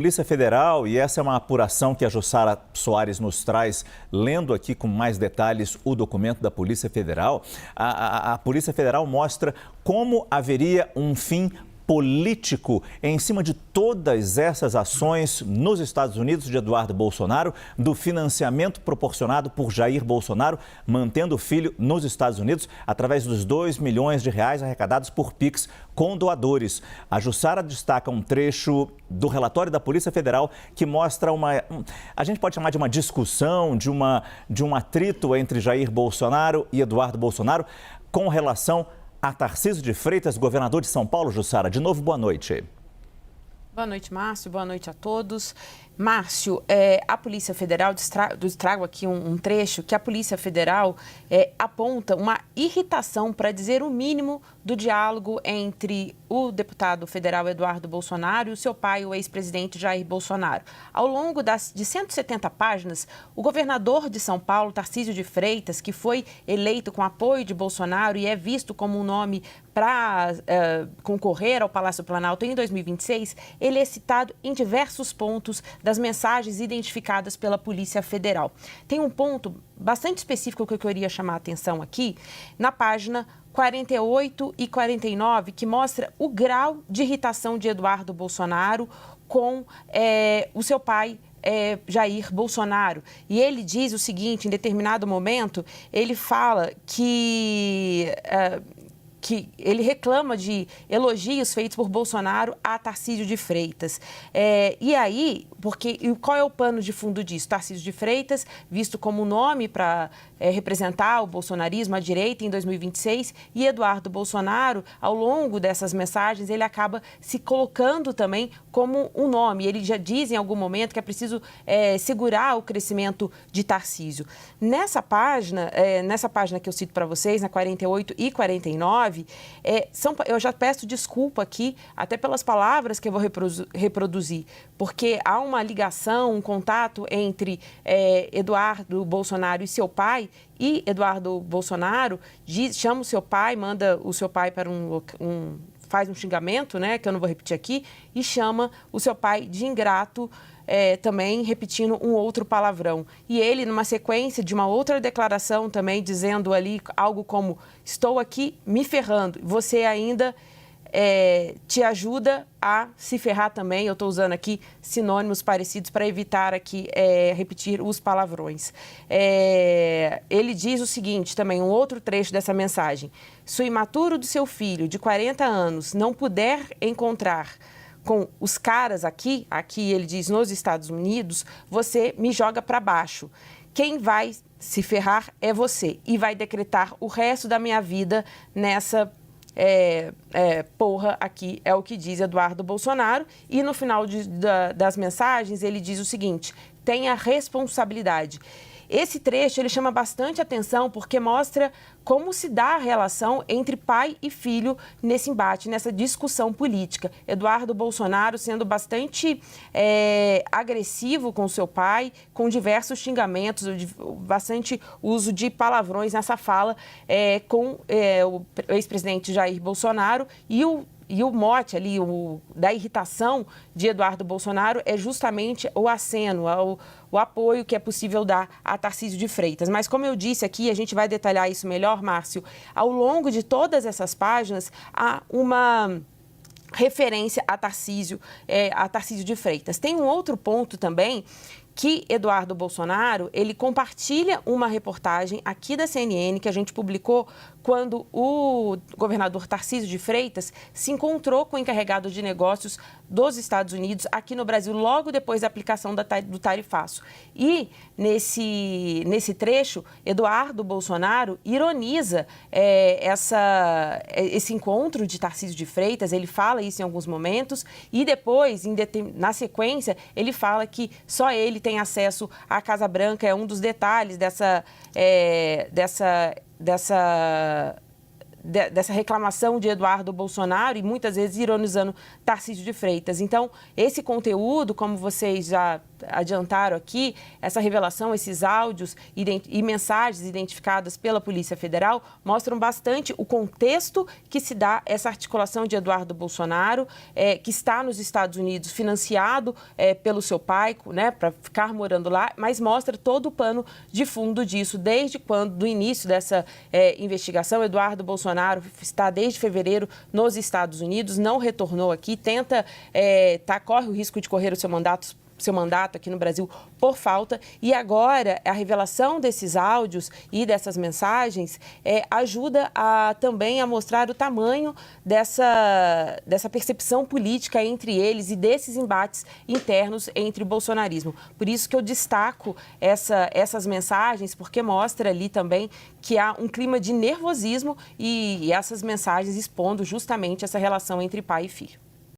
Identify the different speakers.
Speaker 1: Polícia Federal, e essa é uma apuração que a Jussara Soares nos traz, lendo aqui com mais detalhes o documento da Polícia Federal. A Polícia Federal mostra como haveria um fim político em cima de todas essas ações nos Estados Unidos de Eduardo Bolsonaro, do financiamento proporcionado por Jair Bolsonaro, mantendo o filho nos Estados Unidos, através dos 2 milhões de reais arrecadados por Pix com doadores. A Jussara destaca um trecho do relatório da Polícia Federal que mostra a gente pode chamar de uma discussão, de um atrito entre Jair Bolsonaro e Eduardo Bolsonaro com relação a Tarcísio de Freitas, governador de São Paulo. Jussara, de novo, boa noite.
Speaker 2: Boa noite, Márcio. Boa noite a todos. Márcio, a Polícia Federal, trago aqui um trecho que a Polícia Federal aponta uma irritação, para dizer o mínimo, do diálogo entre o deputado federal Eduardo Bolsonaro e o seu pai, o ex-presidente Jair Bolsonaro. Ao longo de 170 páginas, o governador de São Paulo, Tarcísio de Freitas, que foi eleito com apoio de Bolsonaro e é visto como um nome para concorrer ao Palácio Planalto em 2026, ele é citado em diversos pontos das mensagens identificadas pela Polícia Federal. Tem um ponto bastante específico que eu queria chamar a atenção aqui, na página 48 e 49, que mostra o grau de irritação de Eduardo Bolsonaro com o seu pai, Jair Bolsonaro. E ele diz o seguinte: em determinado momento, ele fala que ele reclama de elogios feitos por Bolsonaro a Tarcísio de Freitas. E aí, qual é o pano de fundo disso? Tarcísio de Freitas, visto como nome para representar o bolsonarismo à direita em 2026, e Eduardo Bolsonaro, ao longo dessas mensagens, ele acaba se colocando também como um nome. Ele já diz em algum momento que é preciso segurar o crescimento de Tarcísio. Nessa página que eu cito para vocês, na 48 e 49, eu já peço desculpa aqui, até pelas palavras que eu vou reproduzir, porque há uma ligação, um contato entre Eduardo Bolsonaro e seu pai, e Eduardo Bolsonaro chama o seu pai, manda o seu pai para faz um xingamento, né, que eu não vou repetir aqui, e chama o seu pai de ingrato, também repetindo um outro palavrão. E ele, numa sequência de uma outra declaração também, dizendo ali algo como: estou aqui me ferrando, você ainda te ajuda a se ferrar também. Eu estou usando aqui sinônimos parecidos para evitar aqui repetir os palavrões. Ele diz o seguinte também, um outro trecho dessa mensagem: se o imaturo do seu filho de 40 anos não puder encontrar com os caras aqui ele diz nos Estados Unidos, você me joga para baixo. Quem vai se ferrar é você e vai decretar o resto da minha vida nessa porra aqui, é o que diz Eduardo Bolsonaro. E no final das mensagens ele diz o seguinte: tenha responsabilidade. Esse trecho ele chama bastante atenção porque mostra como se dá a relação entre pai e filho nesse embate, nessa discussão política. Eduardo Bolsonaro sendo bastante agressivo com seu pai, com diversos xingamentos, bastante uso de palavrões nessa fala com o ex-presidente Jair Bolsonaro. E o mote ali, da irritação de Eduardo Bolsonaro é justamente o aceno, o apoio que é possível dar a Tarcísio de Freitas. Mas, como eu disse aqui, a gente vai detalhar isso melhor, Márcio, ao longo de todas essas páginas, há uma referência a Tarcísio de Freitas. Tem um outro ponto também, que Eduardo Bolsonaro, ele compartilha uma reportagem aqui da CNN que a gente publicou quando o governador Tarcísio de Freitas se encontrou com o encarregado de negócios dos Estados Unidos aqui no Brasil, logo depois da aplicação do tarifaço. E nesse trecho, Eduardo Bolsonaro ironiza esse encontro de Tarcísio de Freitas, ele fala isso em alguns momentos, e depois, na sequência, ele fala que só ele tem acesso à Casa Branca. É um dos detalhes dessa reclamação de Eduardo Bolsonaro e muitas vezes ironizando Tarcísio de Freitas. Então, esse conteúdo, como vocês já adiantaram aqui, essa revelação, esses áudios e mensagens identificadas pela Polícia Federal mostram bastante o contexto que se dá essa articulação de Eduardo Bolsonaro, que está nos Estados Unidos, financiado pelo seu pai, né, para ficar morando lá, mas mostra todo o pano de fundo disso, desde quando, do início dessa investigação. Eduardo Bolsonaro está desde fevereiro nos Estados Unidos, não retornou aqui, corre o risco de correr o seu mandato aqui no Brasil por falta, e agora a revelação desses áudios e dessas mensagens ajuda também a mostrar o tamanho dessa percepção política entre eles e desses embates internos entre o bolsonarismo. Por isso que eu destaco essas mensagens, porque mostra ali também que há um clima de nervosismo e essas mensagens expondo justamente essa relação entre pai e filho.